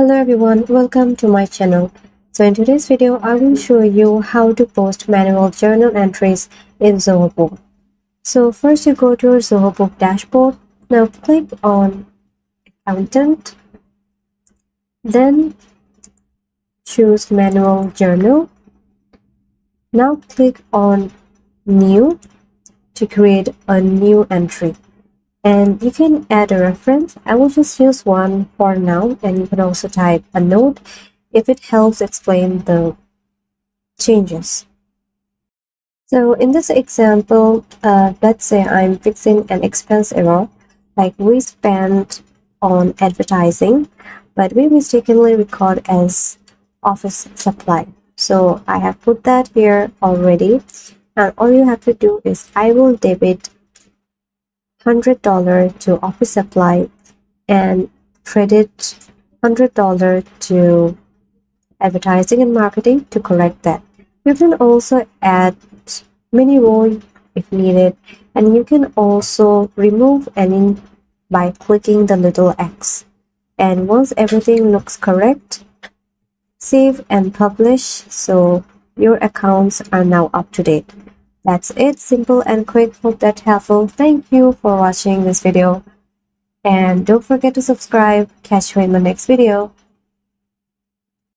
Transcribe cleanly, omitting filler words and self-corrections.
Hello everyone, welcome to my channel. So in today's video, I will show you how to post manual journal entries in Zoho Book. So first you go to your Zoho Book dashboard. Now click on Accountant. Then choose Manual Journal. Now click on New to create a new entry. And you can add a reference. I will just use one for now, and you can also type a note if it helps explain the changes. So in this example, let's say I'm fixing an expense error, like we spent on advertising, but we mistakenly record as office supply. So I have put that here already, and all you have to do is I will debit $100 to office supply and credit $100 to advertising and marketing to correct that. You can also add mini row if needed, and you can also remove any by clicking the little X. And once everything looks correct, save and publish, so your accounts are now up to date. That's it, simple and quick. Hope that's helpful. Thank you for watching this video, and don't forget to subscribe. Catch you in the next video.